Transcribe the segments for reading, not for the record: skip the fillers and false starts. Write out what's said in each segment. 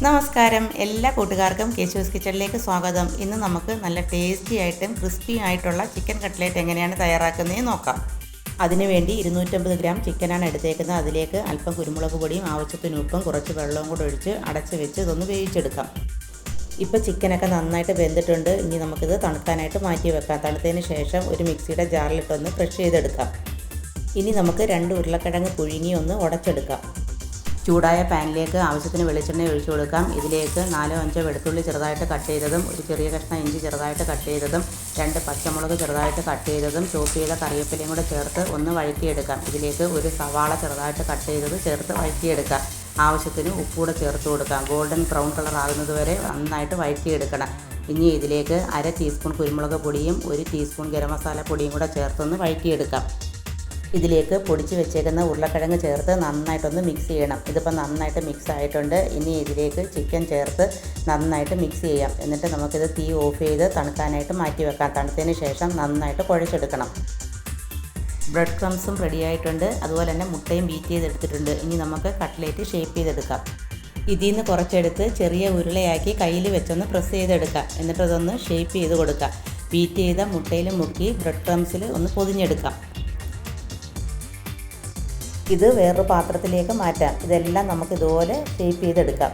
നമസ്കാരം, എല്ലാ കൂട്ടുകാർക്കും കേശൂസ് കിച്ചണിലേക്ക് സ്വാഗതം. ഇന്ന് നമുക്ക് നല്ല ടേസ്റ്റി ആയിട്ടും ക്രിസ്പി ആയിട്ടുള്ള ചിക്കൻ കട്ട്ലേറ്റ് എങ്ങനെയാണ് തയ്യാറാക്കുന്നതെന്ന് നോക്കാം. അതിനുവേണ്ടി 250 ഗ്രാം ചിക്കനാണ് എടുത്തേക്കുന്നത്. അതിലേക്ക് അല്പം കുരുമുളക് പൊടിയും ആവശ്യത്തിന് ഉപ്പും കുറച്ച് വെള്ളവും കൂടെ ഒഴിച്ച് അടച്ച് വെച്ച് ഇതൊന്ന് വേവിച്ചെടുക്കാം. ഇപ്പോൾ ചിക്കനൊക്കെ നന്നായിട്ട് വെന്തിട്ടുണ്ട്. ഇനി നമുക്കിത് തണുക്കാനായിട്ട് മാറ്റി വെക്കാം. തണുത്തതിന് ശേഷം ഒരു മിക്സിയുടെ ജാറിലിട്ടൊന്ന് ക്രഷ് ചെയ്തെടുക്കാം. ഇനി നമുക്ക് 2 ഉരുളക്കിഴങ്ങ് പുഴുങ്ങി ഒന്ന് ഉടച്ചെടുക്കാം. ചൂടായ പാനിലേക്ക് ആവശ്യത്തിന് വെളിച്ചെണ്ണ ഒഴിച്ചു കൊടുക്കാം. ഇതിലേക്ക് 4-5 വെളുത്തുള്ളി ചെറുതായിട്ട് കട്ട് ചെയ്തതും ഒരു ചെറിയ കഷ്ണം ഇഞ്ചി ചെറുതായിട്ട് കട്ട് ചെയ്തതും 2 പച്ചമുളക് ചെറുതായിട്ട് കട്ട് ചെയ്തതും ചോപ്പ് ചെയ്ത കറിവേപ്പിലയും കൂടെ ചേർത്ത് ഒന്ന് വഴറ്റിയെടുക്കാം. ഇതിലേക്ക് ഒരു സവാള ചെറുതായിട്ട് കട്ട് ചെയ്തത് ചേർത്ത് വഴറ്റിയെടുക്കാം. ആവശ്യത്തിന് ഉപ്പൂടെ ചേർത്ത് കൊടുക്കാം. ഗോൾഡൻ ബ്രൗൺ കളർ ആകുന്നത് വരെ നന്നായിട്ട് വഴറ്റിയെടുക്കണം. ഇനി ഇതിലേക്ക് 1/2 ടീസ്പൂൺ കുരുമുളക് പൊടിയും 1 ടീസ്പൂൺ ഗരം മസാല പൊടിയും കൂടെ ചേർത്തൊന്ന് വഴറ്റിയെടുക്കാം. ഇതിലേക്ക് പൊടിച്ച് വെച്ചേക്കുന്ന ഉരുളക്കിഴങ്ങ് ചേർത്ത് നന്നായിട്ടൊന്ന് മിക്സ് ചെയ്യണം. ഇതിപ്പോൾ നന്നായിട്ട് മിക്സ് ആയിട്ടുണ്ട്. ഇനി ഇതിലേക്ക് ചിക്കൻ ചേർത്ത് നന്നായിട്ട് മിക്സ് ചെയ്യാം. എന്നിട്ട് നമുക്കിത് തീ ഓഫ് ചെയ്ത് തണുക്കാനായിട്ട് മാറ്റി വെക്കാം. തണുത്തതിന് ശേഷം നന്നായിട്ട് കുഴച്ചെടുക്കണം. ബ്രെഡ് ക്രംസും റെഡി ആയിട്ടുണ്ട്. അതുപോലെ തന്നെ മുട്ടയും ബീറ്റ് ചെയ്തെടുത്തിട്ടുണ്ട്. ഇനി നമുക്ക് കട്ട്ലേറ്റ് ഷേപ്പ് ചെയ്തെടുക്കാം. ഇതിൽ നിന്ന് കുറച്ചെടുത്ത് ചെറിയ ഉരുളയാക്കി കയ്യിൽ വെച്ചൊന്ന് പ്രസ് ചെയ്തെടുക്കാം. എന്നിട്ട് അതൊന്ന് ഷേപ്പ് ചെയ്ത് കൊടുക്കാം. ബീറ്റ് ചെയ്ത മുട്ടയിൽ മുക്കി ബ്രെഡ് ക്രംസിൽ ഒന്ന് പൊതിഞ്ഞെടുക്കാം. ഇത് വേറൊരു പാത്രത്തിലേക്ക് മാറ്റാം. ഇതെല്ലാം നമുക്ക് ഇതുപോലെ ഷേപ്പ് ചെയ്തെടുക്കാം.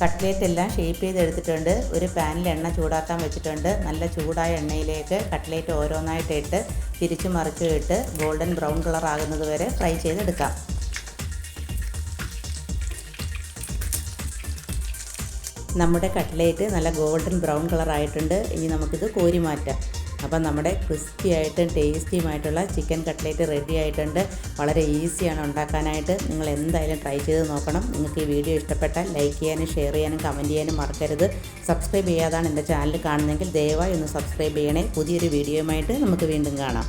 കട്ട്ലേറ്റ് എല്ലാം ഷേപ്പ് ചെയ്തെടുത്തിട്ടുണ്ട്. ഒരു പാനിൽ എണ്ണ ചൂടാക്കാൻ വെച്ചിട്ടുണ്ട്. നല്ല ചൂടായ എണ്ണയിലേക്ക് കട്ട്ലേറ്റ് ഓരോന്നായിട്ട് ഇട്ട് തിരിച്ചു മറിച്ചും ഇട്ട് ഗോൾഡൻ ബ്രൗൺ കളർ ആകുന്നത് വരെ ഫ്രൈ ചെയ്തെടുക്കാം. നമ്മുടെ കട്ട്ലേറ്റ് നല്ല ഗോൾഡൻ ബ്രൗൺ കളർ ആയിട്ടുണ്ട്. ഇനി നമുക്കിത് കോരി മാറ്റാം. അപ്പം നമ്മുടെ ക്രിസ്പി ആയിട്ടും ടേസ്റ്റിയുമായിട്ടുള്ള ചിക്കൻ കട്ട്ലേറ്റ് റെഡി ആയിട്ടുണ്ട്. വളരെ ഈസിയാണ് ഉണ്ടാക്കാനായിട്ട്. നിങ്ങൾ എന്തായാലും ട്രൈ ചെയ്ത് നോക്കണം. നിങ്ങൾക്ക് ഈ വീഡിയോ ഇഷ്ടപ്പെട്ടാൽ ലൈക്ക് ചെയ്യാനും ഷെയർ ചെയ്യാനും കമൻറ്റ് ചെയ്യാനും മറക്കരുത്. സബ്സ്ക്രൈബ് ചെയ്യാതാണ് എൻ്റെ ചാനൽ കാണുന്നതെങ്കിൽ ദയവായി ഒന്ന് സബ്സ്ക്രൈബ് ചെയ്യണേ. പുതിയൊരു വീഡിയോയുമായിട്ട് നമുക്ക് വീണ്ടും കാണാം.